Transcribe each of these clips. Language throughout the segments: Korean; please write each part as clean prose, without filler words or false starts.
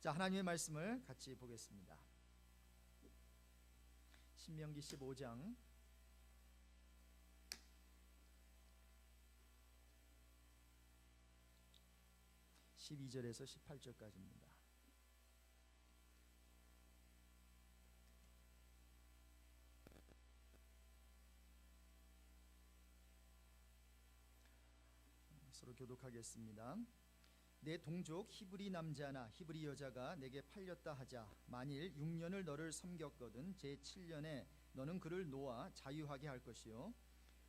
자, 하나님의 말씀을 같이 보겠습니다. 신명기 15장 12절에서 18절까지입니다. 서로 교독하겠습니다. 내 동족 히브리 남자나 히브리 여자가 내게 팔렸다 하자 만일 6년을 너를 섬겼거든 제7년에 너는 그를 놓아 자유하게 할 것이요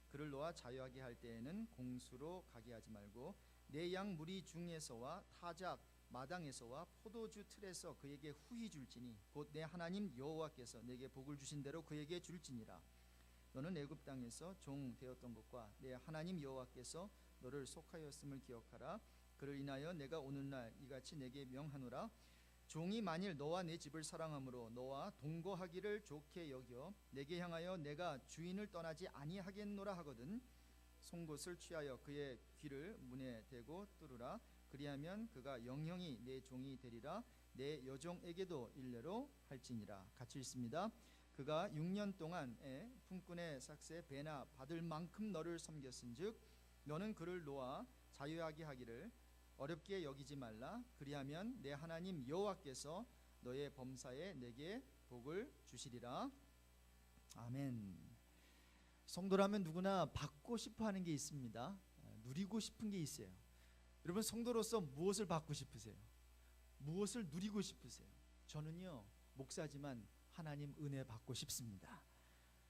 그를 놓아 자유하게 할 때에는 공수로 가게 하지 말고 내 양 무리 중에서와 타작 마당에서와 포도주 틀에서 그에게 후히 줄지니 곧 내 하나님 여호와께서 내게 복을 주신 대로 그에게 줄지니라. 너는 애굽 땅에서 종 되었던 것과 내 하나님 여호와께서 너를 속하였음을 기억하라. 그를 인하여 내가 오늘날 이같이 내게 명하노라. 종이 만일 너와 내 집을 사랑함으로 너와 동거하기를 좋게 여겨 내게 향하여 내가 주인을 떠나지 아니하겠노라 하거든 송곳을 취하여 그의 귀를 문에 대고 뚫으라. 그리하면 그가 영영이 내 종이 되리라. 내 여종에게도 일례로 할지니라. 같이 읽습니다. 그가 6년 동안에 품꾼의 삭새 배나 받을 만큼 너를 섬겼은즉 너는 그를 놓아 자유하게 하기를 어렵게 여기지 말라. 그리하면 내 하나님 여호와께서 너의 범사에 내게 복을 주시리라. 아멘. 성도라면 누구나 받고 싶어하는 게 있습니다. 누리고 싶은 게 있어요. 여러분, 성도로서 무엇을 받고 싶으세요? 무엇을 누리고 싶으세요? 저는요, 목사지만 하나님 은혜 받고 싶습니다.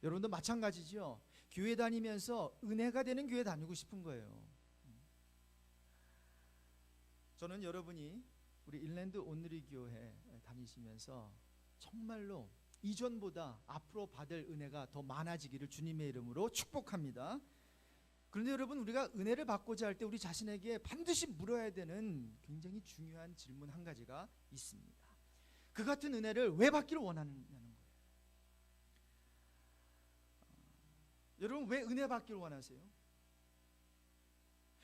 여러분도 마찬가지죠. 교회 다니면서 은혜가 되는 교회 다니고 싶은 거예요. 저는 여러분이 우리 일랜드 온누리 교회 다니시면서 정말로 이전보다 앞으로 받을 은혜가 더 많아지기를 주님의 이름으로 축복합니다. 그런데 여러분, 우리가 은혜를 받고자 할 때 우리 자신에게 반드시 물어야 되는 굉장히 중요한 질문 한 가지가 있습니다. 그 같은 은혜를 왜 받기를 원하느냐는 거예요. 여러분, 왜 은혜 받기를 원하세요?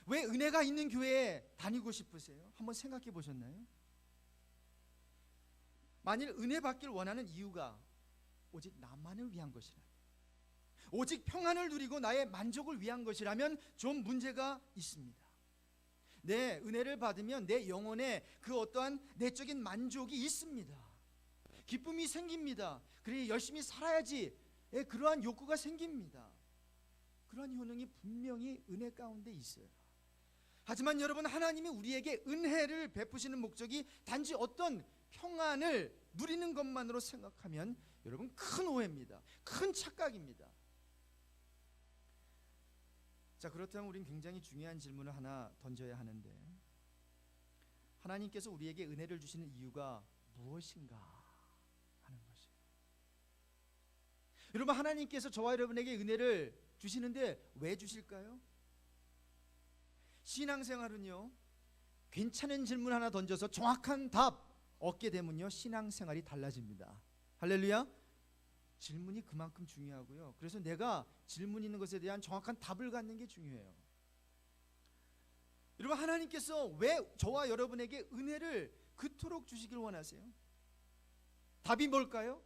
왜 은혜가 있는 교회에 다니고 싶으세요? 한번 생각해 보셨나요? 만일 은혜 받기를 원하는 이유가 오직 나만을 위한 것이라면, 오직 평안을 누리고 나의 만족을 위한 것이라면 좀 문제가 있습니다. 내 은혜를 받으면 내 영혼에 그 어떠한 내적인 만족이 있습니다. 기쁨이 생깁니다. 그래 열심히 살아야지, 그러한 욕구가 생깁니다. 그러한 효능이 분명히 은혜 가운데 있어요. 하지만 여러분, 하나님이 우리에게 은혜를 베푸시는 목적이 단지 어떤 평안을 누리는 것만으로 생각하면 여러분, 큰 오해입니다. 큰 착각입니다. 자, 그렇다면 우리는 굉장히 중요한 질문을 하나 던져야 하는데, 하나님께서 우리에게 은혜를 주시는 이유가 무엇인가 하는 것이에요. 여러분, 하나님께서 저와 여러분에게 은혜를 주시는데 왜 주실까요? 신앙생활은요, 괜찮은 질문 하나 던져서 정확한 답 얻게 되면요, 신앙생활이 달라집니다. 할렐루야. 질문이 그만큼 중요하고요. 그래서 내가 질문 있는 것에 대한 정확한 답을 갖는 게 중요해요. 여러분, 하나님께서 왜 저와 여러분에게 은혜를 그토록 주시길 원하세요? 답이 뭘까요?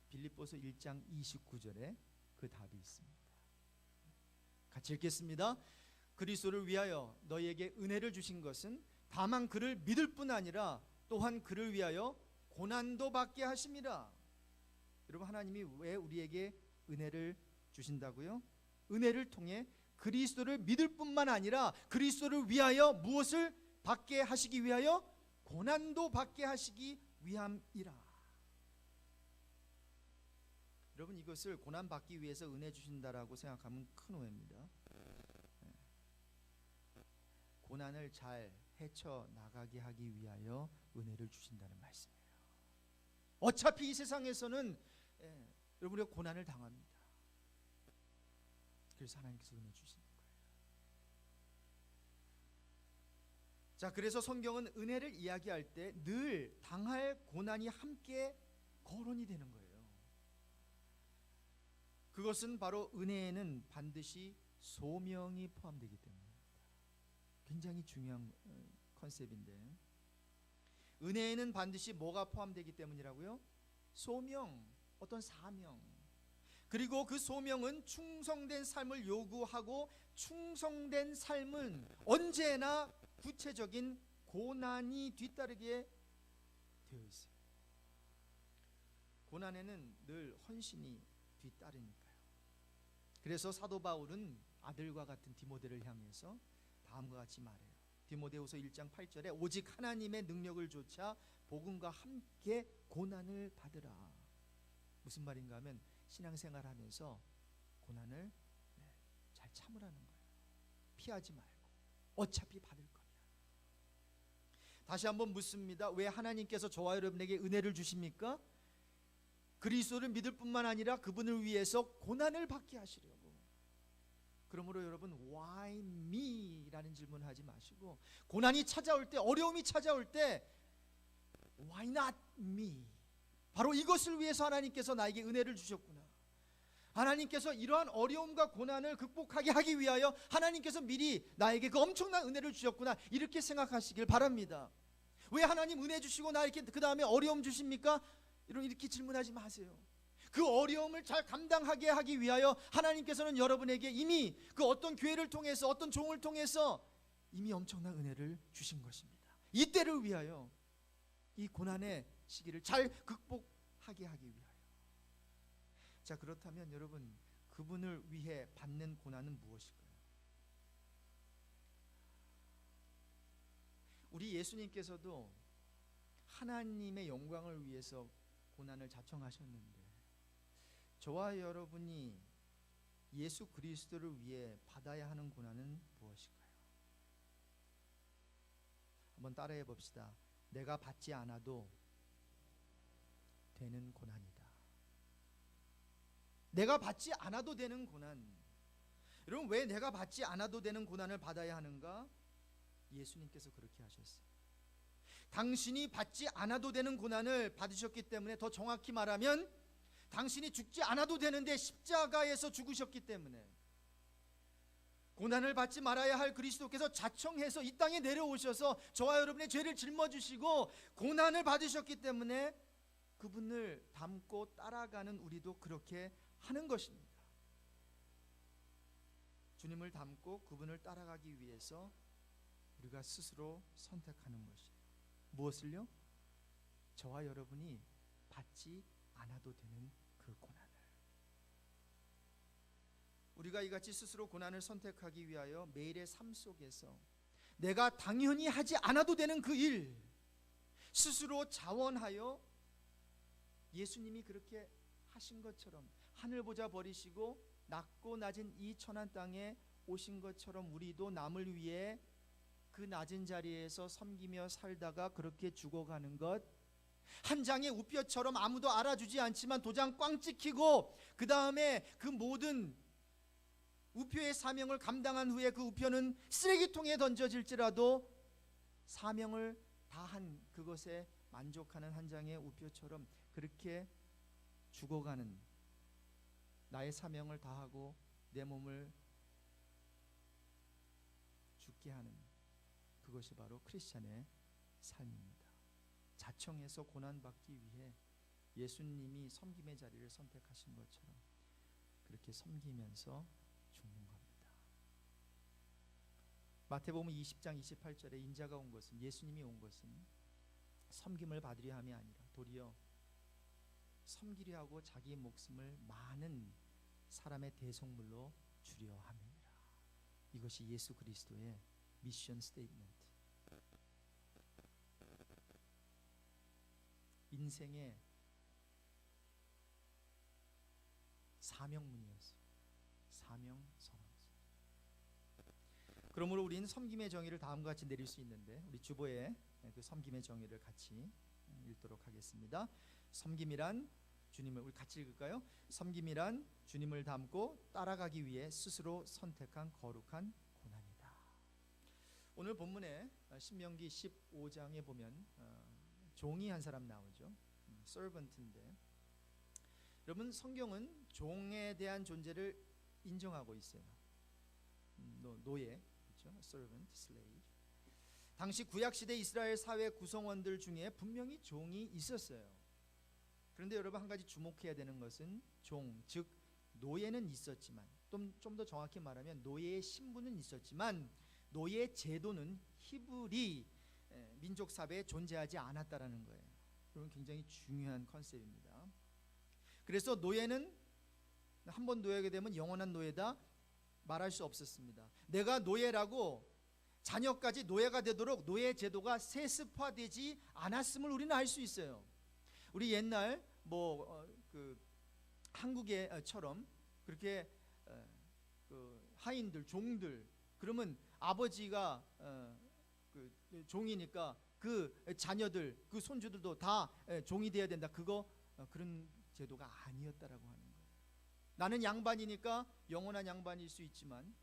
빌립보서 1장 29절에 그 답이 있습니다. 같이 읽겠습니다. 그리스도를 위하여 너희에게 은혜를 주신 것은 다만 그를 믿을 뿐 아니라 또한 그를 위하여 고난도 받게 하심이라. 여러분, 하나님이 왜 우리에게 은혜를 주신다고요? 은혜를 통해 그리스도를 믿을 뿐만 아니라 그리스도를 위하여 무엇을 받게 하시기 위하여? 고난도 받게 하시기 위함이라. 여러분, 이것을 고난 받기 위해서 은혜 주신다라고 생각하면 큰 오해입니다. 고난을 잘 헤쳐나가게 하기 위하여 은혜를 주신다는 말씀이에요. 어차피 이 세상에서는 여러분, 우리가 고난을 당합니다. 그래서 하나님께서 은혜 주시는 거예요. 자, 그래서 성경은 은혜를 이야기할 때 늘 당할 고난이 함께 거론이 되는 거예요. 그것은 바로 은혜에는 반드시 소명이 포함되기 때문입니다. 굉장히 중요한 컨셉인데, 은혜에는 반드시 뭐가 포함되기 때문이라고요? 소명, 어떤 사명. 그리고 그 소명은 충성된 삶을 요구하고 충성된 삶은 언제나 구체적인 고난이 뒤따르게 되어 있어요. 고난에는 늘 헌신이 뒤따르니까요. 그래서 사도 바울은 아들과 같은 디모데를 향해서 다음과 같이 말해요. 디모데후서 1장 8절에 오직 하나님의 능력을 조차 복음과 함께 고난을 받으라. 무슨 말인가 하면 신앙생활하면서 고난을 잘 참으라는 거예요. 피하지 말고 어차피 받을 거냐. 다시 한번 묻습니다. 왜 하나님께서 저와 여러분에게 은혜를 주십니까? 그리스도를 믿을 뿐만 아니라 그분을 위해서 고난을 받게 하시려고. 그러므로 여러분 why me? 라는 질문을 하지 마시고 고난이 찾아올 때, 어려움이 찾아올 때 why not me? 바로 이것을 위해서 하나님께서 나에게 은혜를 주셨구나. 하나님께서 이러한 어려움과 고난을 극복하게 하기 위하여 하나님께서 미리 나에게 그 엄청난 은혜를 주셨구나. 이렇게 생각하시길 바랍니다. 왜 하나님 은혜 주시고 나 이렇게 그 다음에 어려움 주십니까? 이렇게 질문하지 마세요. 그 어려움을 잘 감당하게 하기 위하여 하나님께서는 여러분에게 이미 그 어떤 기회를 통해서, 어떤 종을 통해서 이미 엄청난 은혜를 주신 것입니다. 이때를 위하여, 이 고난의 시기를 잘 극복하게 하기 위하여. 자, 그렇다면 여러분, 그분을 위해 받는 고난은 무엇일까요? 우리 예수님께서도 하나님의 영광을 위해서 고난을 자청하셨는데 저와 여러분이 예수 그리스도를 위해 받아야 하는 고난은 무엇일까요? 한번 따라해 봅시다. 내가 받지 않아도 되는 고난이다. 내가 받지 않아도 되는 고난. 여러분, 왜 내가 받지 않아도 되는 고난을 받아야 하는가? 예수님께서 그렇게 하셨어요. 당신이 받지 않아도 되는 고난을 받으셨기 때문에, 더 정확히 말하면 당신이 죽지 않아도 되는데 십자가에서 죽으셨기 때문에, 고난을 받지 말아야 할 그리스도께서 자청해서 이 땅에 내려오셔서 저와 여러분의 죄를 짊어지시고 고난을 받으셨기 때문에 그분을 닮고 따라가는 우리도 그렇게 하는 것입니다. 주님을 닮고 그분을 따라가기 위해서 우리가 스스로 선택하는 것이에요. 무엇을요? 저와 여러분이 받지 않아도 되는 그 고난을. 우리가 이같이 스스로 고난을 선택하기 위하여 매일의 삶 속에서 내가 당연히 하지 않아도 되는 그 일 스스로 자원하여 예수님이 그렇게 하신 것처럼 하늘 보자 버리시고 낮고 낮은 이 천한 땅에 오신 것처럼 우리도 남을 위해 그 낮은 자리에서 섬기며 살다가 그렇게 죽어가는 것, 한 장의 우표처럼 아무도 알아주지 않지만 도장 꽝 찍히고 그 다음에 그 모든 우표의 사명을 감당한 후에 그 우표는 쓰레기통에 던져질지라도 사명을 다한 그것에 만족하는 한 장의 우표처럼 그렇게 죽어가는, 나의 사명을 다하고 내 몸을 죽게 하는 그것이 바로 크리스찬의 삶입니다. 자청해서 고난받기 위해 예수님이 섬김의 자리를 선택하신 것처럼 그렇게 섬기면서 죽는 겁니다. 마태복음 20장 28절에 인자가 온 것은, 예수님이 온 것은 섬김을 받으려 함이 아니라 도리어 섬기려 하고 자기 목숨을 많은 사람의 대속물로 주려 함이니라. 이것이 예수 그리스도의 미션 스테이트먼트, 인생의 사명문이었어요. 사명선언. 그러므로 우리는 섬김의 정의를 다음과 같이 내릴 수 있는데, 우리 주보에 그 섬김의 정의를 같이 읽도록 하겠습니다. 섬김이란 주님을, 우리 같이 읽을까요? 섬김이란 주님을 닮고 따라가기 위해 스스로 선택한 거룩한 고난이다. 오늘 본문에 신명기 15장에 보면 종이 한 사람 나오죠. servant인데, 여러분 성경은 종에 대한 존재를 인정하고 있어요. 노예, 그렇죠? servant, slave. 당시 구약시대 이스라엘 사회 구성원들 중에 분명히 종이 있었어요. 그런데 여러분, 한 가지 주목해야 되는 것은 종, 즉 노예는 있었지만, 좀 더 정확히 말하면 노예의 신분은 있었지만 노예 제도는 히브리 민족 사회에 존재하지 않았다라는 거예요. 여러분, 굉장히 중요한 컨셉입니다. 그래서 노예는 한 번 노예가 되면 영원한 노예다 말할 수 없었습니다. 내가 노예라고 자녀까지 노예가 되도록 노예 제도가 세습화되지 않았음을 우리는 알 수 있어요. 우리 옛날 한국에처럼 그렇게 하인들, 종들, 그러면 아버지가 종이니까 그 자녀들, 그 손주들도 다 종이 돼야 된다. 그런 제도가 아니었다라고 하는 거예요. 나는 양반이니까 영원한 양반일 수 있지만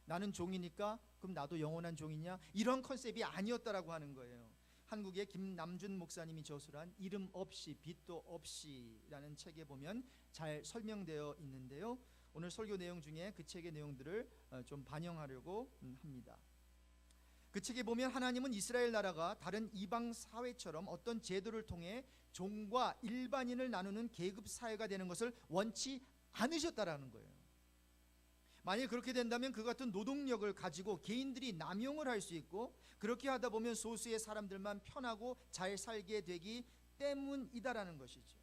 나는 종이니까 그럼 나도 영원한 종이냐? 이런 컨셉이 아니었다라고 하는 거예요. 한국의 김남준 목사님이 저술한 이름 없이 빛도 없이라는 책에 보면 잘 설명되어 있는데요. 오늘 설교 내용 중에 그 책의 내용들을 좀 반영하려고 합니다. 그 책에 보면 하나님은 이스라엘 나라가 다른 이방 사회처럼 어떤 제도를 통해 종과 일반인을 나누는 계급 사회가 되는 것을 원치 않으셨다라는 거예요. 만약 그렇게 된다면 그 같은 노동력을 가지고 개인들이 남용을 할 수 있고, 그렇게 하다 보면 소수의 사람들만 편하고 잘 살게 되기 때문이다라는 것이죠.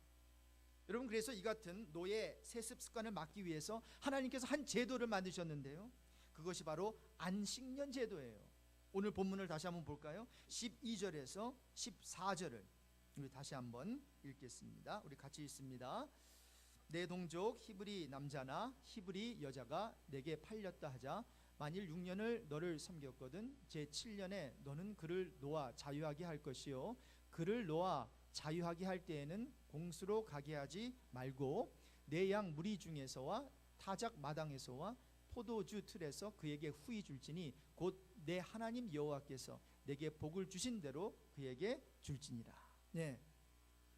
여러분, 그래서 이 같은 노예 세습 습관을 막기 위해서 하나님께서 한 제도를 만드셨는데요, 그것이 바로 안식년 제도예요. 오늘 본문을 다시 한번 볼까요? 12절에서 14절을 우리 다시 한번 읽겠습니다. 우리 같이 읽습니다. 내 동족 히브리 남자나 히브리 여자가 내게 팔렸다 하자 만일 6년을 너를 섬겼거든 제 7년에 너는 그를 놓아 자유하게 할 것이요, 그를 놓아 자유하게 할 때에는 공수로 가게 하지 말고 내 양 무리 중에서와 타작 마당에서와 포도주 틀에서 그에게 후히 줄지니 곧 내 하나님 여호와께서 내게 복을 주신 대로 그에게 줄지니라. 네.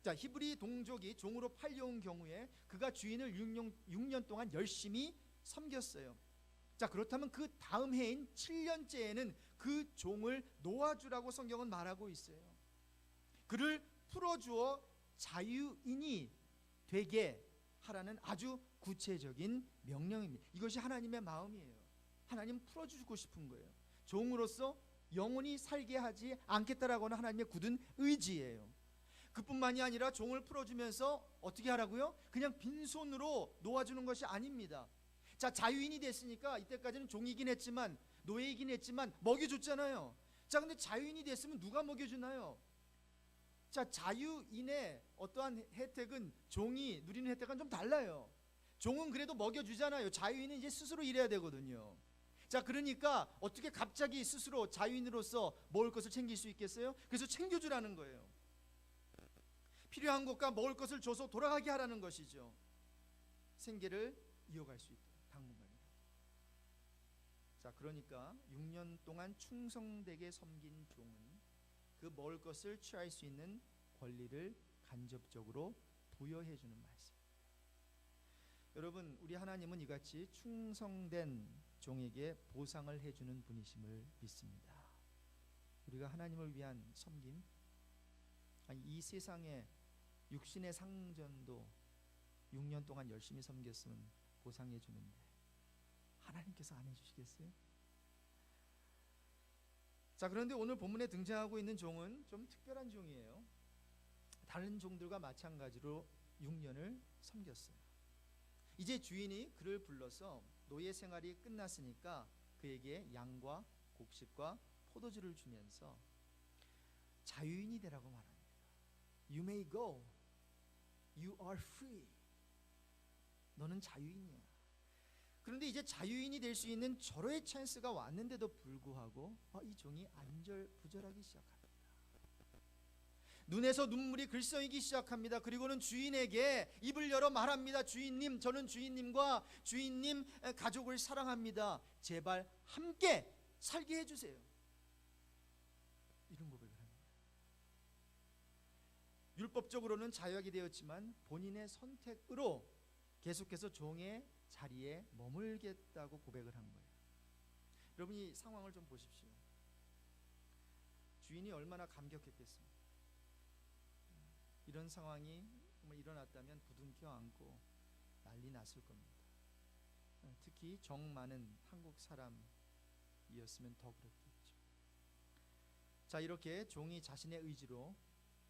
자, 히브리 동족이 종으로 팔려온 경우에 그가 주인을 6년 동안 열심히 섬겼어요. 자, 그렇다면 그 다음 해인 7년째에는 그 종을 놓아주라고 성경은 말하고 있어요. 그를 풀어주어 자유인이 되게 하라는 아주 구체적인 명령입니다. 이것이 하나님의 마음이에요. 하나님 풀어주고 싶은 거예요. 종으로서 영원히 살게 하지 않겠다라고 하는 하나님의 굳은 의지예요. 그뿐만이 아니라 종을 풀어주면서 어떻게 하라고요? 그냥 빈손으로 놓아주는 것이 아닙니다. 자, 자유인이 됐으니까 이때까지는 종이긴 했지만, 노예이긴 했지만 먹여줬잖아요. 자, 근데 자유인이 됐으면 누가 먹여주나요? 자, 자유인의 어떠한 혜택은 종이 누리는 혜택은 좀 달라요. 종은 그래도 먹여주잖아요. 자유인은 이제 스스로 일해야 되거든요. 자, 그러니까 어떻게 갑자기 스스로 자유인으로서 먹을 것을 챙길 수 있겠어요? 그래서 챙겨주라는 거예요. 필요한 것과 먹을 것을 줘서 돌아가게 하라는 것이죠. 생계를 이어갈 수 있도록 당분간이라도. 자, 그러니까 6년 동안 충성되게 섬긴 종은 그 먹을 것을 취할 수 있는 권리를 간접적으로 부여해 주는 말씀입니다. 여러분, 우리 하나님은 이같이 충성된 종에게 보상을 해주는 분이심을 믿습니다. 우리가 하나님을 위한 섬김, 아니 이 세상의 육신의 상전도 6년 동안 열심히 섬겼으면 보상해 주는데 하나님께서 안 해주시겠어요? 자, 그런데 오늘 본문에 등장하고 있는 종은 좀 특별한 종이에요. 다른 종들과 마찬가지로 6년을 섬겼어요. 이제 주인이 그를 불러서 노예 생활이 끝났으니까 그에게 양과 곡식과 포도주를 주면서 자유인이 되라고 말합니다. You may go. You are free. 너는 자유인이야. 그런데 이제 자유인이 될 수 있는 절호의 찬스가 왔는데도 불구하고 이 종이 안절부절하기 시작합니다. 눈에서 눈물이 글썽이기 시작합니다. 그리고는 주인에게 입을 열어 말합니다. 주인님, 저는 주인님과 주인님 가족을 사랑합니다. 제발 함께 살게 해주세요. 이런 고백을 합니다. 율법적으로는 자유하게 되었지만 본인의 선택으로 계속해서 종의 자리에 머물겠다고 고백을 한 거예요. 여러분이 상황을 좀 보십시오. 주인이 얼마나 감격했겠습니까? 이런 상황이 정말 일어났다면 부둥켜 안고 난리 났을 겁니다. 특히 정 많은 한국 사람이었으면 더 그렇겠죠. 자, 이렇게 종이 자신의 의지로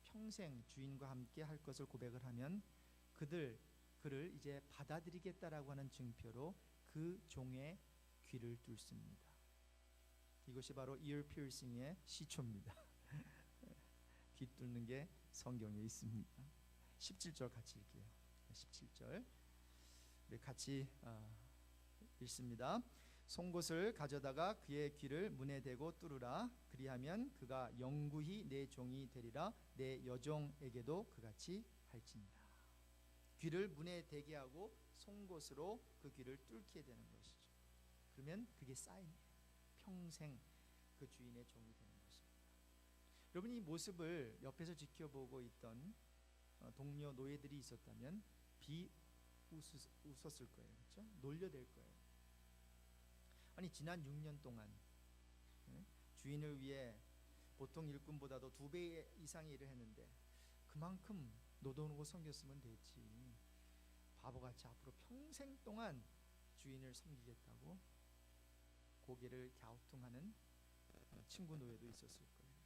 평생 주인과 함께 할 것을 고백을 하면 그를 이제 받아들이겠다라고 하는 증표로 그 종의 귀를 뚫습니다. 이것이 바로 ear piercing의 시초입니다. 귀 뚫는 게 성경에 있습니다. 17절 같이 읽게요. 17절 우리 같이 읽습니다. 송곳을 가져다가 그의 귀를 문에 대고 뚫으라. 그리하면 그가 영구히 내 종이 되리라. 내 여종에게도 그같이 할지니라. 귀를 문에 대게 하고 송곳으로 그 귀를 뚫게 되는 것이죠. 그러면 그게 사인이에요. 평생 그 주인의 종이 되는 것입니다. 여러분, 이 모습을 옆에서 지켜보고 있던 동료 노예들이 있었다면 웃었을 거예요. 그렇죠? 놀려댈 거예요. 아니, 지난 6년 동안 주인을 위해 보통 일꾼보다도 2배 이상의 일을 했는데 그만큼 노동하고 섬겼으면 됐지. 바보같이 앞으로 평생 동안 주인을 섬기겠다고 고개를 갸우뚱하는 친구 노예도 있었을 거예요.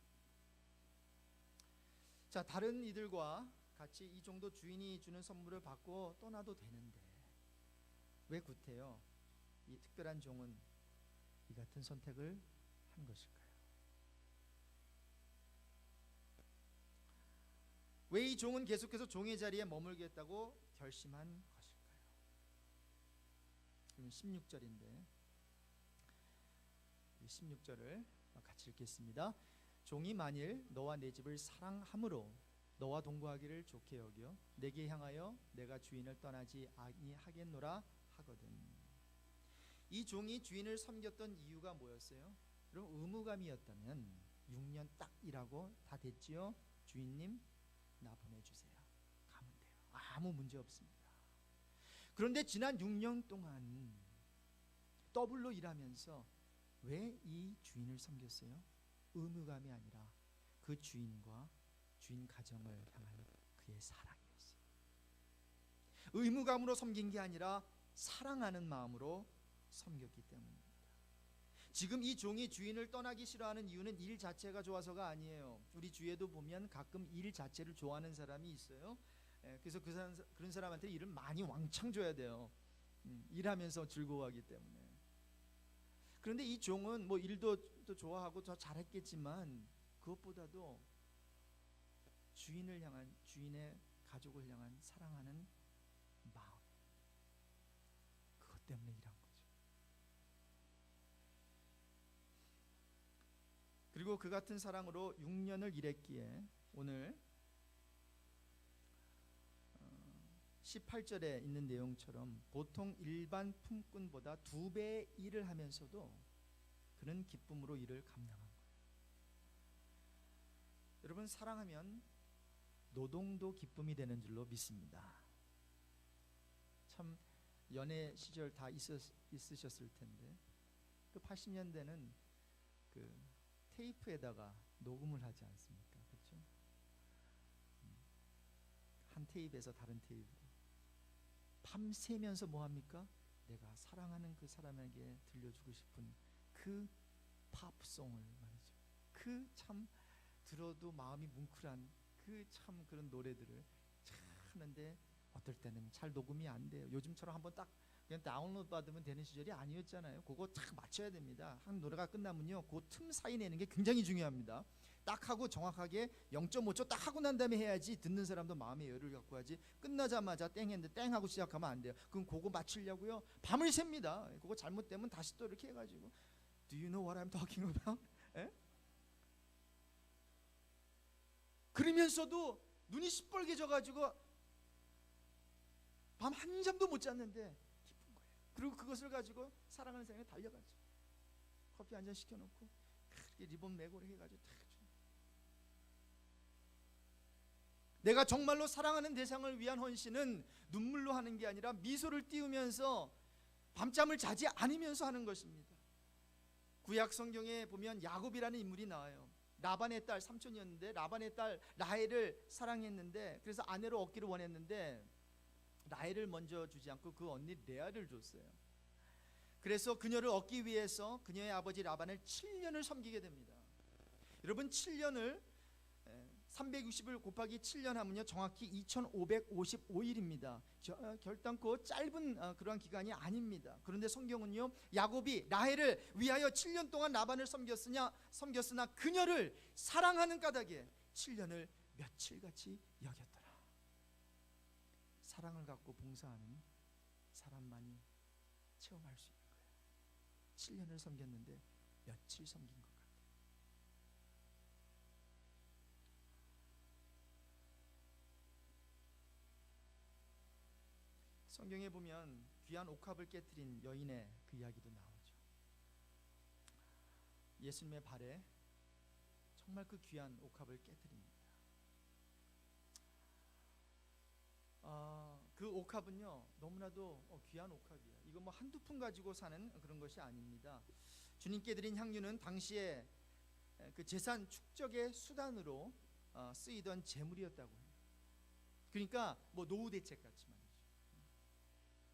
자, 다른 이들과 같이 이 정도 주인이 주는 선물을 받고 떠나도 되는데 왜 구태여 이 특별한 종은 이 같은 선택을 한 것일까요? 왜 이 종은 계속해서 종의 자리에 머물겠다고 결심한 것일까요? 그럼 16절인데 16절을 같이 읽겠습니다. 종이 만일 너와 내 집을 사랑함으로 너와 동거하기를 좋게 여겨 내게 향하여 내가 주인을 떠나지 아니하겠노라 하거든. 이 종이 주인을 섬겼던 이유가 뭐였어요? 그럼 의무감이었다면 6년 딱 일하고 다 됐지요? 주인님 나 보내주세요. 가면 돼요. 아무 문제 없습니다. 그런데 지난 6년 동안 더블로 일하면서 왜 이 주인을 섬겼어요? 의무감이 아니라 그 주인과 주인 가정을 향한 그의 사랑이었어요. 의무감으로 섬긴 게 아니라 사랑하는 마음으로 섬겼기 때문입니다. 지금 이 종이 주인을 떠나기 싫어하는 이유는 일 자체가 좋아서가 아니에요. 우리 주위에도 보면 가끔 일 자체를 좋아하는 사람이 있어요. 그래서 그런 사람한테 일을 많이 왕창 줘야 돼요. 일하면서 즐거워하기 때문에. 그런데 이 종은 뭐 일도 또 좋아하고 더 잘했겠지만 그것보다도 주인을 향한, 주인의 가족을 향한 사랑하는 마음, 그것 때문에 일한 거죠. 그리고 그 같은 사랑으로 6년을 일했기에 오늘 18절에 있는 내용처럼 보통 일반 품꾼보다 2배의 일을 하면서도 그는 기쁨으로 일을 감당한 거예요. 여러분, 사랑하면 노동도 기쁨이 되는 줄로 믿습니다. 참 연애 시절 다 있으셨을 텐데 그 80년대는 그 테이프에다가 녹음을 하지 않습니까? 그렇죠? 한 테이프에서 다른 테이프로 밤새면서 뭐 합니까? 내가 사랑하는 그 사람에게 들려주고 싶은 그 팝송을 말이죠. 그 참 들어도 마음이 뭉클한 그 참 그런 노래들을 참 하는데 어떨 때는 잘 녹음이 안 돼요. 요즘처럼 한번 딱 그냥 다운로드 받으면 되는 시절이 아니었잖아요. 그거 딱 맞춰야 됩니다. 한 노래가 끝나면요, 그 틈 사이 내는 게 굉장히 중요합니다. 딱 하고 정확하게 0.5초 딱 하고 난 다음에 해야지 듣는 사람도 마음의 여유를 갖고 하지. 끝나자마자 땡 했는데 땡 하고 시작하면 안 돼요. 그럼 그거 맞추려고요 밤을 셉니다. 그거 잘못되면 다시 또 이렇게 해가지고 Do you know what I'm talking about? 에? 그러면서도 눈이 시뻘개져가지고 밤 한 잠도 못 잤는데 기쁜 거예요. 그리고 그것을 가지고 사랑하는 사람이 달려가죠. 커피 한 잔 시켜놓고 그렇게 리본 메고 해가지고 탁 줘. 내가 정말로 사랑하는 대상을 위한 헌신은 눈물로 하는 게 아니라 미소를 띄우면서 밤잠을 자지 않으면서 하는 것입니다. 구약 성경에 보면 야곱이라는 인물이 나와요. 라반의 딸, 삼촌이었는데 라반의 딸 라헬을 사랑했는데, 그래서 아내로 얻기를 원했는데 라헬을 먼저 주지 않고 그 언니 레아를 줬어요. 그래서 그녀를 얻기 위해서 그녀의 아버지 라반을 7년을 섬기게 됩니다. 여러분, 7년을 360을 곱하기 7년 하면요 정확히 2555일입니다. 결단코 짧은 그러한 기간이 아닙니다. 그런데 성경은요, 야곱이 라헬을 위하여 7년 동안 라반을 섬겼으나 그녀를 사랑하는 까닭에 7년을 며칠같이 여겼더라. 사랑을 갖고 봉사하는 사람만이 체험할 수 있는 거예요. 7년을 섬겼는데 며칠 섬긴 것 같아요. 성경에 보면 귀한 옥합을 깨트린 여인의 그 이야기도 나오죠. 예수님의 발에 정말 그 귀한 옥합을 깨트립니다. 그 옥합은요 너무나도 귀한 옥합이에요. 이거 뭐 한두 푼 가지고 사는 그런 것이 아닙니다. 주님께 드린 향유는 당시에 그 재산 축적의 수단으로 쓰이던 재물이었다고 해요. 그러니까 뭐 노후 대책 같이 말이죠.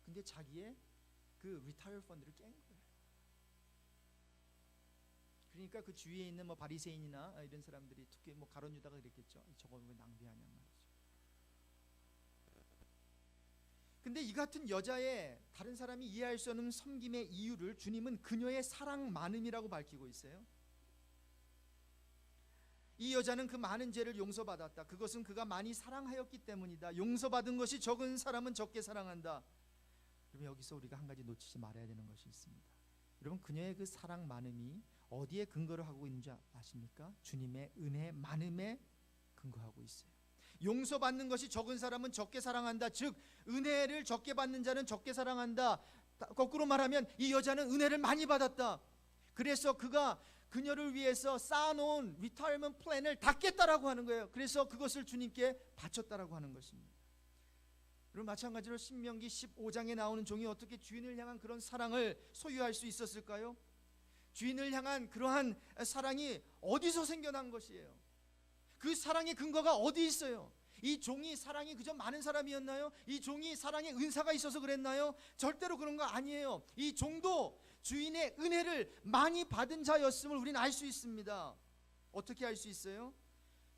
근데 자기의 그 리타이어 펀드를 깬 거예요. 그러니까 그 주위에 있는 뭐 바리새인이나 이런 사람들이, 특히 뭐 가룟 유다가 그랬겠죠. 저거 왜 낭비하냐 말이죠. 근데 이 같은 여자의 다른 사람이 이해할 수 없는 섬김의 이유를 주님은 그녀의 사랑 많음이라고 밝히고 있어요. 이 여자는 그 많은 죄를 용서받았다. 그것은 그가 많이 사랑하였기 때문이다. 용서받은 것이 적은 사람은 적게 사랑한다. 그러면 여기서 우리가 한 가지 놓치지 말아야 되는 것이 있습니다. 여러분, 그녀의 그 사랑 많음이 어디에 근거를 하고 있는지 아십니까? 주님의 은혜 많음에 근거하고 있어요. 용서받는 것이 적은 사람은 적게 사랑한다. 즉 은혜를 적게 받는 자는 적게 사랑한다. 거꾸로 말하면 이 여자는 은혜를 많이 받았다. 그래서 그가 그녀를 위해서 쌓아놓은 리타이어먼트 플랜을 다 깼다라고 하는 거예요. 그래서 그것을 주님께 바쳤다라고 하는 것입니다. 그리고 마찬가지로 신명기 15장에 나오는 종이 어떻게 주인을 향한 그런 사랑을 소유할 수 있었을까요? 주인을 향한 그러한 사랑이 어디서 생겨난 것이에요? 그 사랑의 근거가 어디 있어요? 이 종이 사랑이 그저 많은 사람이었나요? 이 종이 사랑의 은사가 있어서 그랬나요? 절대로 그런 거 아니에요. 이 종도 주인의 은혜를 많이 받은 자였음을 우리는 알 수 있습니다. 어떻게 알 수 있어요?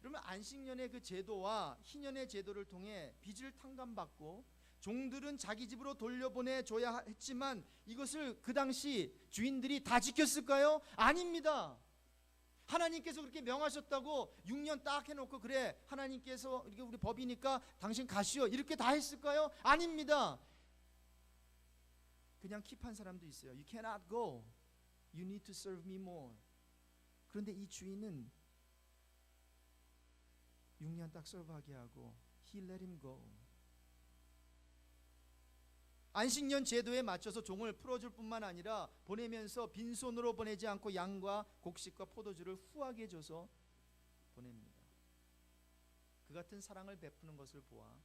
그러면 안식년의 그 제도와 희년의 제도를 통해 빚을 탕감받고 종들은 자기 집으로 돌려보내줘야 했지만 이것을 그 당시 주인들이 다 지켰을까요? 아닙니다. 하나님께서 그렇게 명하셨다고 6년 딱 해놓고 그래 하나님께서 이렇게 우리 법이니까 당신 가시오 이렇게 다 했을까요? 아닙니다. 그냥 킵한 사람도 있어요. You cannot go. You need to serve me more. 그런데 이 주인은 6년 딱 서브하게 하고 He let him go. 안식년 제도에 맞춰서 종을 풀어줄 뿐만 아니라 보내면서 빈손으로 보내지 않고 양과 곡식과 포도주를 후하게 줘서 보냅니다. 그 같은 사랑을 베푸는 것을 보아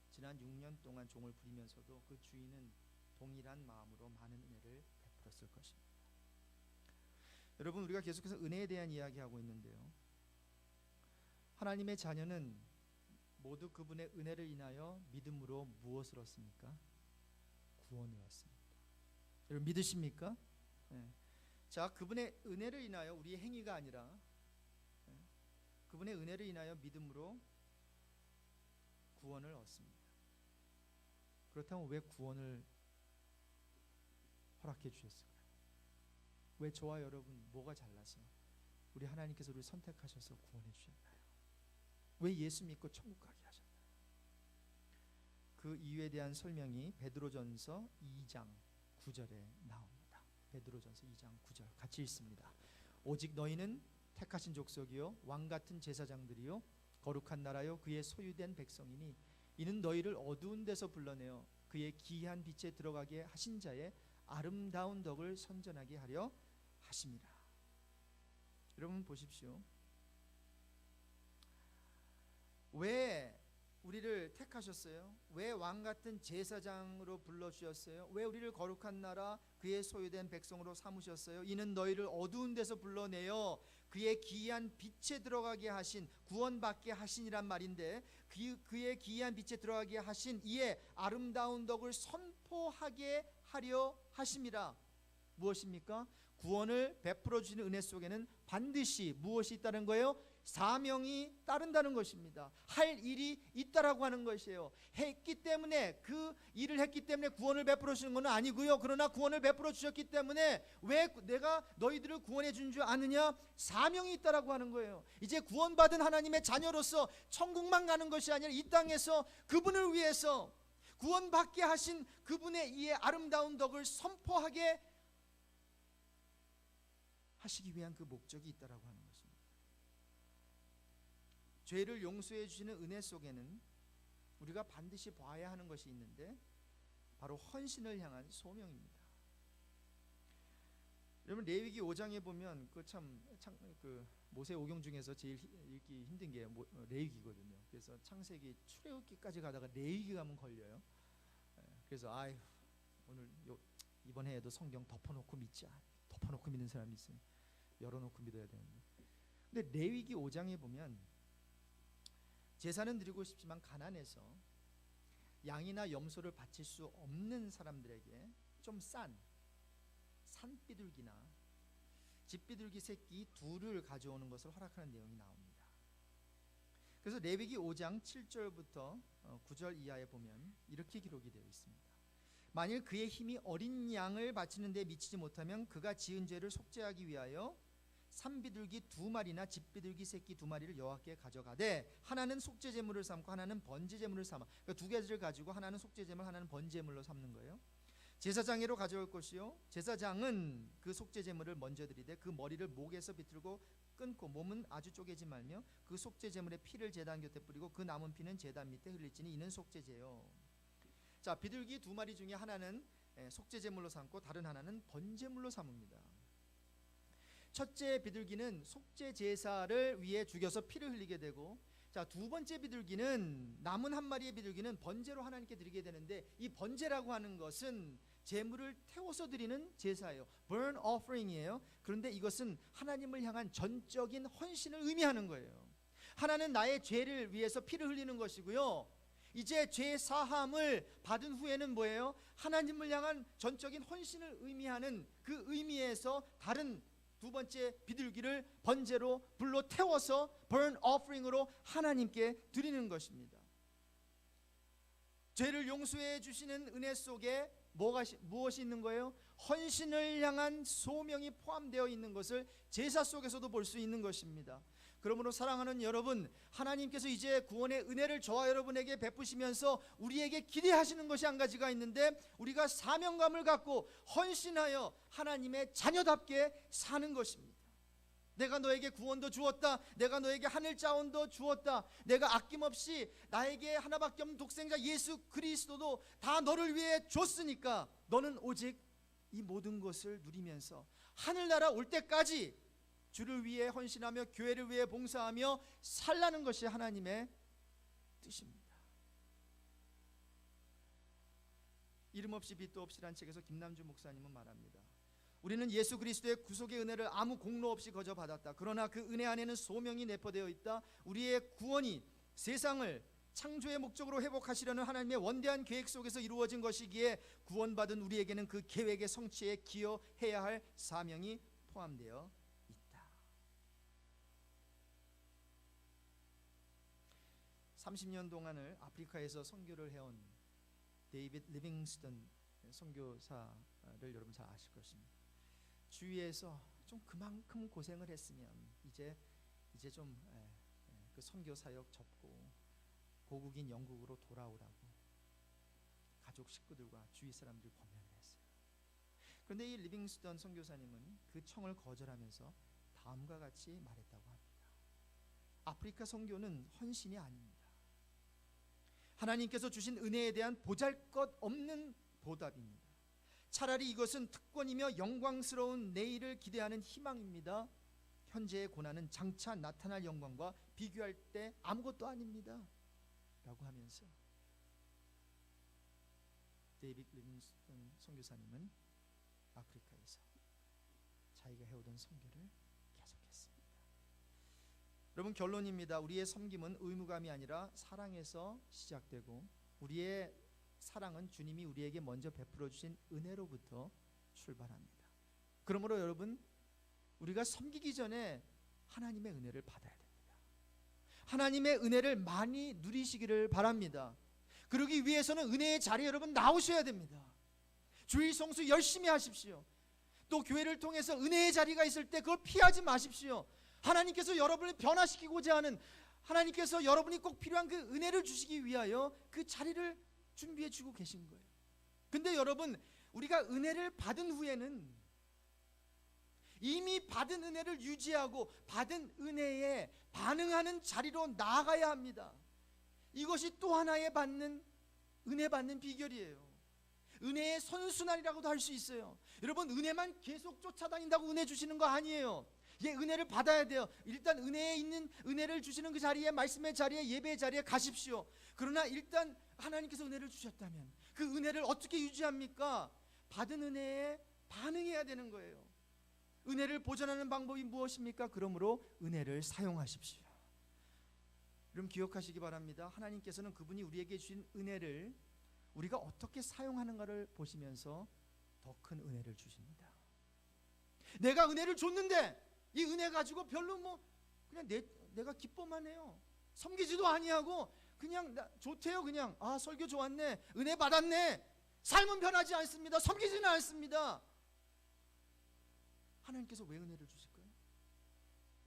지난 6년 동안 종을 부리면서도 그 주인은 동일한 마음으로 많은 은혜를 베풀었을 것입니다. 여러분, 우리가 계속해서 은혜에 대한 이야기하고 있는데요, 하나님의 자녀는 모두 그분의 은혜를 인하여 믿음으로 무엇을 얻습니까? 구원을 얻습니다. 여러분 믿으십니까? 네. 자, 그분의 은혜를 인하여 우리의 행위가 아니라 그분의 은혜를 인하여 믿음으로 구원을 얻습니다. 그렇다면 왜 구원을 허락해 주셨을까요? 왜 저와 여러분 뭐가 잘나서 우리 하나님께서 우리를 선택하셔서 구원해 주셨나요? 왜 예수 믿고 천국 가게 하셨나요? 그 이유에 대한 설명이 베드로전서 2장 9절에 나옵니다. 베드로전서 2장 9절 같이 읽습니다. 오직 너희는 택하신 족속이요 왕같은 제사장들이요 거룩한 나라요 그의 소유된 백성이니 이는 너희를 어두운 데서 불러내어 그의 기이한 빛에 들어가게 하신 자의 아름다운 덕을 선전하게 하려 하심이라. 여러분 보십시오. 왜 우리를 택하셨어요? 왜 왕같은 제사장으로 불러주셨어요? 왜 우리를 거룩한 나라 그의 소유된 백성으로 삼으셨어요? 이는 너희를 어두운 데서 불러내어 그의 기이한 빛에 들어가게 하신, 구원받게 하신이란 말인데, 그의 기이한 빛에 들어가게 하신 이의 아름다운 덕을 선포하게 하려 하심이라. 무엇입니까? 구원을 베풀어 주시는 은혜 속에는 반드시 무엇이 있다는 거예요? 사명이 따른다는 것입니다. 할 일이 있다라고 하는 것이에요. 했기 때문에, 그 일을 했기 때문에 구원을 베풀어 주는 것은 아니고요. 그러나 구원을 베풀어 주셨기 때문에 왜 내가 너희들을 구원해 준 줄 아느냐? 사명이 있다라고 하는 거예요. 이제 구원받은 하나님의 자녀로서 천국만 가는 것이 아니라 이 땅에서 그분을 위해서, 구원받게 하신 그분의 이의 아름다운 덕을 선포하게 하시기 위한 그 목적이 있다라고 하는 것입니다. 죄를 용서해 주시는 은혜 속에는 우리가 반드시 봐야 하는 것이 있는데, 바로 헌신을 향한 소명입니다. 여러분, 레위기 5장에 보면 그 모세 오경 중에서 제일 읽기 힘든 게 레위기거든요. 그래서 창세기 출애굽기까지 가다가 레위기 가면 걸려요. 그래서 오늘 이번 해에도 성경 덮어놓고 믿자. 덮어놓고 믿는 사람이 있으면 열어놓고 믿어야 되는데, 근데 레위기 5장에 보면 제사는 드리고 싶지만 가난해서 양이나 염소를 바칠 수 없는 사람들에게 좀 싼 산비둘기나 집비둘기 새끼 둘을 가져오는 것을 허락하는 내용이 나옵니다. 그래서 레위기 5장 7절부터 9절 이하에 보면 이렇게 기록이 되어 있습니다. 만일 그의 힘이 어린 양을 바치는 데 미치지 못하면 그가 지은 죄를 속죄하기 위하여 산비둘기 2마리나 집비둘기 새끼 2마리를 여호와께 가져가되, 하나는 속죄 제물을 삼고 하나는 번제 제물을 삼아. 그러니까 두 가지를 가지고 하나는 속죄 제물, 하나는 번제 제물로 삼는 거예요. 제사장으로 가져올 것이요, 제사장은 그 속죄 제물을 먼저 드리되 그 머리를 목에서 비틀고 끊고 몸은 아주 쪼개지 말며 그 속죄 제물의 피를 제단 곁에 뿌리고 그 남은 피는 제단 밑에 흘릴지니 이는 속죄제요. 자, 비둘기 2마리 중에 하나는 속죄 제물로 삼고 다른 하나는 번제물로 삼습니다. 첫째 비둘기는 속죄 제사를 위해 죽여서 피를 흘리게 되고, 자, 두 번째 비둘기는, 남은 한 마리의 비둘기는 번제로 하나님께 드리게 되는데, 이 번제라고 하는 것은 제물을 태워서 드리는 제사예요. burn offering이에요. 그런데 이것은 하나님을 향한 전적인 헌신을 의미하는 거예요. 하나는 나의 죄를 위해서 피를 흘리는 것이고요, 이제 죄 사함을 받은 후에는 뭐예요? 하나님을 향한 전적인 헌신을 의미하는 그 의미에서 다른 두 번째 비둘기를 번제로 불로 태워서 burn offering으로 하나님께 드리는 것입니다. 죄를 용서해 주시는 은혜 속에 무엇이 있는 거예요? 헌신을 향한 소명이 포함되어 있는 것을 제사 속에서도 볼 수 있는 것입니다. 그러므로 사랑하는 여러분, 하나님께서 이제 구원의 은혜를 저와 여러분에게 베푸시면서 우리에게 기대하시는 것이 한 가지가 있는데, 우리가 사명감을 갖고 헌신하여 하나님의 자녀답게 사는 것입니다. 내가 너에게 구원도 주었다, 내가 너에게 하늘 자원도 주었다, 내가 아낌없이 나에게 하나밖에 없는 독생자 예수 그리스도도 다 너를 위해 줬으니까 너는 오직 이 모든 것을 누리면서 하늘나라 올 때까지 주를 위해 헌신하며 교회를 위해 봉사하며 살라는 것이 하나님의 뜻입니다. 이름 없이 빛도 없이란 책에서 김남주 목사님은 말합니다. 우리는 예수 그리스도의 구속의 은혜를 아무 공로 없이 거저 받았다. 그러나 그 은혜 안에는 소명이 내포되어 있다. 우리의 구원이 세상을 창조의 목적으로 회복하시려는 하나님의 원대한 계획 속에서 이루어진 것이기에 구원받은 우리에게는 그 계획의 성취에 기여해야 할 사명이 포함되어 있다. 30년 동안을 아프리카에서 선교를 해온 데이빗 리빙스턴 선교사를 여러분 잘 아실 것입니다. 주위에서 좀 그만큼 고생을 했으면 이제 좀 그 선교 사역 접고 고국인 영국으로 돌아오라고 가족 식구들과 주위 사람들이 권면을 했어요. 그런데 이 리빙스턴 선교사님은 그 청을 거절하면서 다음과 같이 말했다고 합니다. 아프리카 선교는 헌신이 아닙니다. 하나님께서 주신 은혜에 대한 보잘것없는 보답입니다. 차라리 이것은 특권이며 영광스러운 내일을 기대하는 희망입니다. 현재의 고난은 장차 나타날 영광과 비교할 때 아무것도 아닙니다 라고 하면서 데이빗 리빙스턴 선교사님은 아프리카에서 자기가 해오던 선교를 계속했습니다. 여러분, 결론입니다. 우리의 섬김은 의무감이 아니라 사랑에서 시작되고, 우리의 사랑은 주님이 우리에게 먼저 베풀어 주신 은혜로부터 출발합니다. 그러므로 여러분, 우리가 섬기기 전에 하나님의 은혜를 받아야 됩니다. 하나님의 은혜를 많이 누리시기를 바랍니다. 그러기 위해서는 은혜의 자리에 여러분 나오셔야 됩니다. 주일 성수 열심히 하십시오. 또 교회를 통해서 은혜의 자리가 있을 때 그걸 피하지 마십시오. 하나님께서 여러분을 변화시키고자 하는, 하나님께서 여러분이 꼭 필요한 그 은혜를 주시기 위하여 그 자리를 준비해 주고 계신 거예요. 근데 여러분, 우리가 은혜를 받은 후에는 이미 받은 은혜를 유지하고 받은 은혜에 반응하는 자리로 나아가야 합니다. 이것이 또 하나의 은혜 받는 비결이에요. 은혜의 선순환이라고도 할 수 있어요. 여러분, 은혜만 계속 쫓아다닌다고 은혜 주시는 거 아니에요. 은혜를 받아야 돼요. 일단 은혜에 있는, 은혜를 주시는 그 자리에, 말씀의 자리에, 예배의 자리에 가십시오. 그러나 일단 하나님께서 은혜를 주셨다면 그 은혜를 어떻게 유지합니까? 받은 은혜에 반응해야 되는 거예요. 은혜를 보존하는 방법이 무엇입니까? 그러므로 은혜를 사용하십시오. 여러분, 기억하시기 바랍니다. 하나님께서는 그분이 우리에게 주신 은혜를 우리가 어떻게 사용하는가를 보시면서 더 큰 은혜를 주십니다. 내가 은혜를 줬는데 이 은혜 가지고 별로 그냥 내가 기뻐만 해요. 섬기지도 아니하고 그냥 좋대요. 그냥 설교 좋았네, 은혜 받았네. 삶은 변하지 않습니다. 섬기지는 않습니다. 하나님께서 왜 은혜를 주실까요?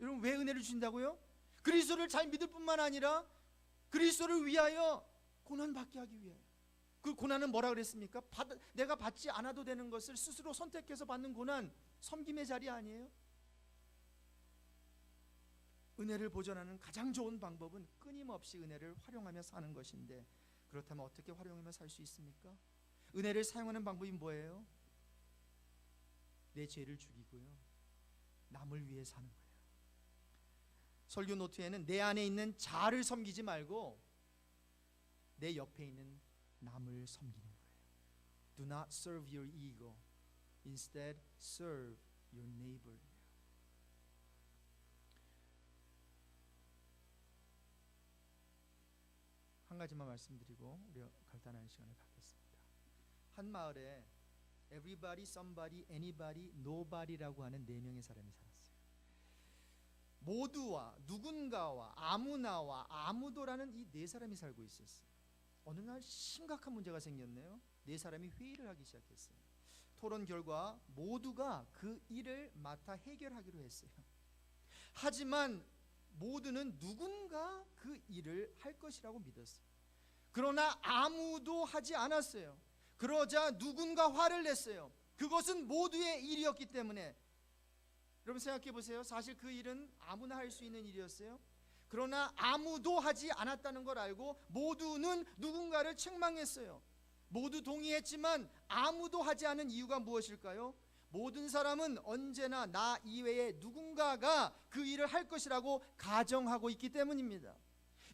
여러분, 왜 은혜를 주신다고요? 그리스도를 잘 믿을 뿐만 아니라 그리스도를 위하여 고난받게 하기 위하여. 그 고난은 뭐라 그랬습니까? 내가 받지 않아도 되는 것을 스스로 선택해서 받는 고난, 섬김의 자리 아니에요? 은혜를 보존하는 가장 좋은 방법은 끊임없이 은혜를 활용하며 사는 것인데, 그렇다면 어떻게 활용하며 살 수 있습니까? 은혜를 사용하는 방법이 뭐예요? 내 죄를 죽이고요, 남을 위해 사는 거예요. 설교 노트에는 내 안에 있는 자아를 섬기지 말고 내 옆에 있는 남을 섬기는 거예요. Do not serve your ego. Instead, serve your neighbor. 한 가지만 말씀드리고 우리 간단한 시간을 갖겠습니다. 한 마을에 everybody, somebody, anybody, nobody라고 하는 4명의 사람이 살았어요. 모두와, 누군가와, 아무나와, 아무도라는 이 4사람이 살고 있었어요. 어느 날 심각한 문제가 생겼네요. 4사람이 회의를 하기 시작했어요. 토론 결과 모두가 그 일을 맡아 해결하기로 했어요. 하지만 모두는 누군가 그 일을 할 것이라고 믿었어요. 그러나 아무도 하지 않았어요. 그러자 누군가 화를 냈어요. 그것은 모두의 일이었기 때문에. 여러분, 생각해 보세요. 사실 그 일은 아무나 할 수 있는 일이었어요. 그러나 아무도 하지 않았다는 걸 알고 모두는 누군가를 책망했어요. 모두 동의했지만 아무도 하지 않은 이유가 무엇일까요? 모든 사람은 언제나 나 이외에 누군가가 그 일을 할 것이라고 가정하고 있기 때문입니다.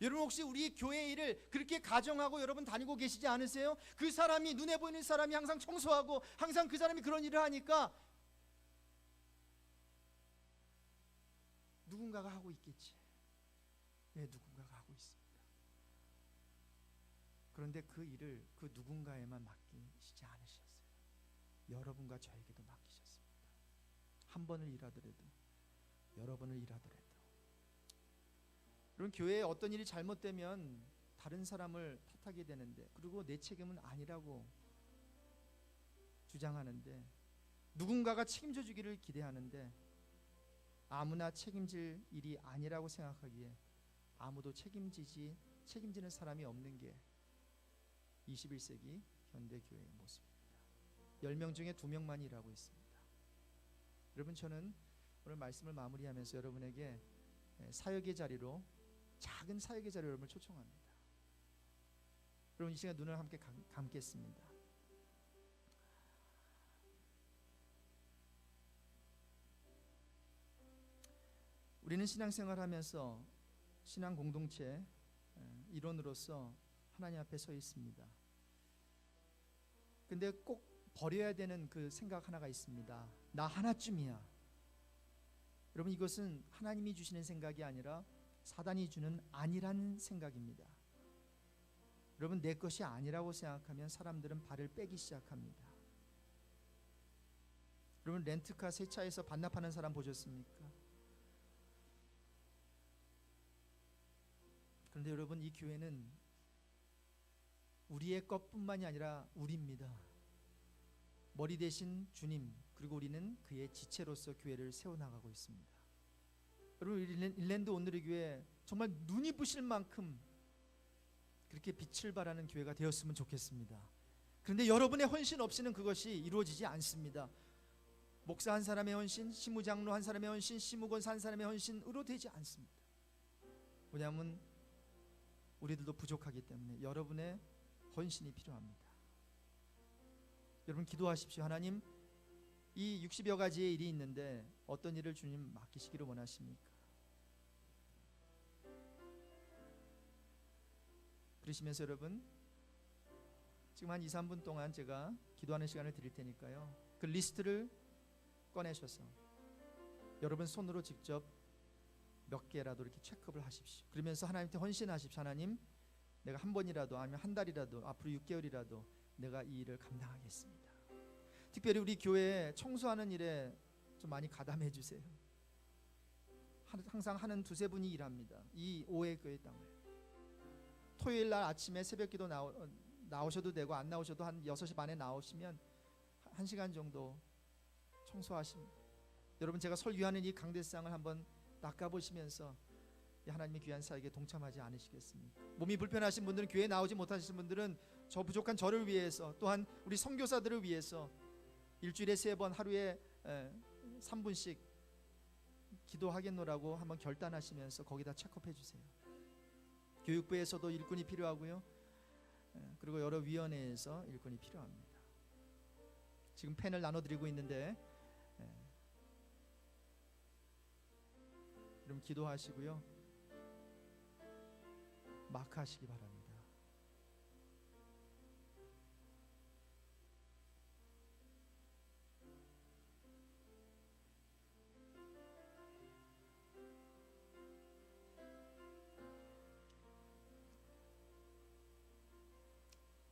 여러분, 혹시 우리 교회 일을 그렇게 가정하고 여러분 다니고 계시지 않으세요? 그 사람이, 눈에 보이는 사람이 항상 청소하고 항상 그 사람이 그런 일을 하니까 누군가가 하고 있겠지. 네, 누군가가 하고 있습니다. 그런데 그 일을 그 누군가에만 맡기시지 않으셨어요. 여러분과 저에게도 맡기셨습니다. 한 번을 일하더라도, 여러 번을 일하더라도. 여러분, 교회에 어떤 일이 잘못되면 다른 사람을 탓하게 되는데, 그리고 내 책임은 아니라고 주장하는데, 누군가가 책임져 주기를 기대하는데, 아무나 책임질 일이 아니라고 생각하기에 아무도 책임지는 사람이 없는 게 21세기 현대교회의 모습입니다. 10명 중에 2명만이 일하고 있습니다. 여러분, 저는 오늘 말씀을 마무리하면서 여러분에게 사역의 자리로, 작은 사역의 자리로 여러분을 초청합니다. 여러분, 이 시간 눈을 함께 감겠습니다. 우리는 신앙생활하면서 신앙 공동체 일원으로서 하나님 앞에 서 있습니다. 근데 꼭 버려야 되는 그 생각 하나가 있습니다. 나 하나쯤이야. 여러분, 이것은 하나님이 주시는 생각이 아니라 사단이 주는 아니란 생각입니다. 여러분, 내 것이 아니라고 생각하면 사람들은 발을 빼기 시작합니다. 여러분, 렌트카 새 차에서 반납하는 사람 보셨습니까? 그런데 여러분, 이 교회는 우리의 것뿐만이 아니라 우리입니다. 머리 대신 주님, 그리고 우리는 그의 지체로서 교회를 세워나가고 있습니다. 여러분, 일랜드 온누리 교회 정말 눈이 부실 만큼 그렇게 빛을 발하는 교회가 되었으면 좋겠습니다. 그런데 여러분의 헌신 없이는 그것이 이루어지지 않습니다. 목사 한 사람의 헌신, 시무장로 한 사람의 헌신, 시무권사 한 사람의 헌신으로 되지 않습니다. 왜냐하면 우리들도 부족하기 때문에 여러분의 헌신이 필요합니다. 여러분, 기도하십시오. 하나님, 이 60여 가지의 일이 있는데 어떤 일을 주님 맡기시기를 원하십니까? 그러시면서 여러분, 지금 한 2, 3분 동안 제가 기도하는 시간을 드릴 테니까요, 그 리스트를 꺼내셔서 여러분 손으로 직접 몇 개라도 이렇게 체크업을 하십시오. 그러면서 하나님께 헌신하십시오. 하나님, 내가 한 번이라도 아니면 한 달이라도 앞으로 6개월이라도 내가 이 일을 감당하겠습니다. 특별히 우리 교회 청소하는 일에 좀 많이 가담해 주세요. 항상 하는 두세 분이 일합니다. 이 오해 교회 땅을. 토요일 날 아침에 새벽기도 나오셔도 되고 안 나오셔도 한 6시 반에 나오시면 1시간 정도 청소하십니다. 여러분, 제가 설교하는 이 강대상을 한번 닦아보시면서 하나님의 귀한 사역에 동참하지 않으시겠습니까? 몸이 불편하신 분들은, 교회에 나오지 못하신 분들은 저 부족한 저를 위해서, 또한 우리 선교사들을 위해서 일주일에 3번 하루에 3분씩 기도하겠노라고 한번 결단하시면서 거기다 체크해 주세요. 교육부에서도 일꾼이 필요하고요, 그리고 여러 위원회에서 일꾼이 필요합니다. 지금 펜을 나눠드리고 있는데 그럼 기도하시고요, 마크하시기 바랍니다.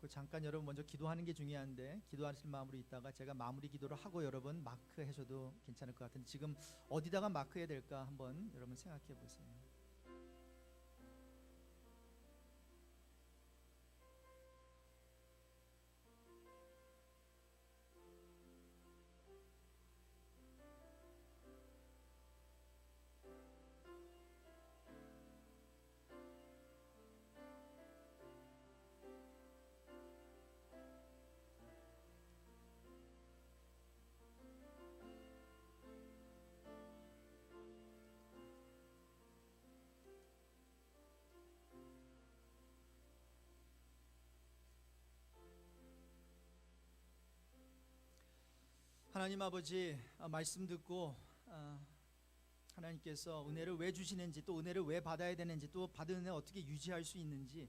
잠깐 여러분 먼저 기도하는 게 중요한데, 기도하실 마음으로 있다가 제가 마무리 기도를 하고 여러분 마크하셔도 괜찮을 것 같은데, 지금 어디다가 마크해야 될까 한번 여러분 생각해 보세요. 하나님 아버지, 말씀 듣고 하나님께서 은혜를 왜 주시는지, 또 은혜를 왜 받아야 되는지, 또 받은 은혜 어떻게 유지할 수 있는지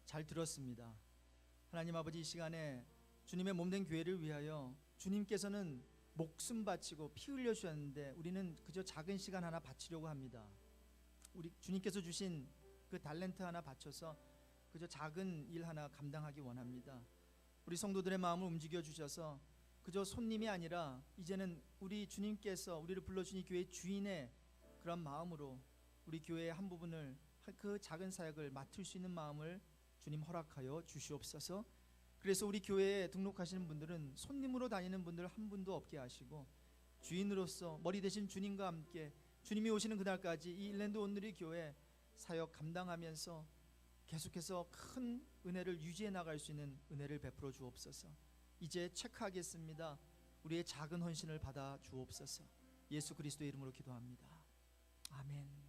잘 들었습니다. 하나님 아버지, 이 시간에 주님의 몸된 교회를 위하여 주님께서는 목숨 바치고 피 흘려 주셨는데 우리는 그저 작은 시간 하나 바치려고 합니다. 우리 주님께서 주신 그 달란트 하나 바쳐서 그저 작은 일 하나 감당하기 원합니다. 우리 성도들의 마음을 움직여 주셔서 그저 손님이 아니라 이제는 우리 주님께서 우리를 불러주신 교회 주인의 그런 마음으로 우리 교회의 한 부분을, 그 작은 사역을 맡을 수 있는 마음을 주님 허락하여 주시옵소서. 그래서 우리 교회에 등록하시는 분들은 손님으로 다니는 분들 한 분도 없게 하시고, 주인으로서 머리 대신 주님과 함께 주님이 오시는 그날까지 이 일랜드 온누리 교회 사역 감당하면서 계속해서 큰 은혜를 유지해 나갈 수 있는 은혜를 베풀어 주옵소서. 이제 체크하겠습니다. 우리의 작은 헌신을 받아 주옵소서. 예수 그리스도의 이름으로 기도합니다. 아멘.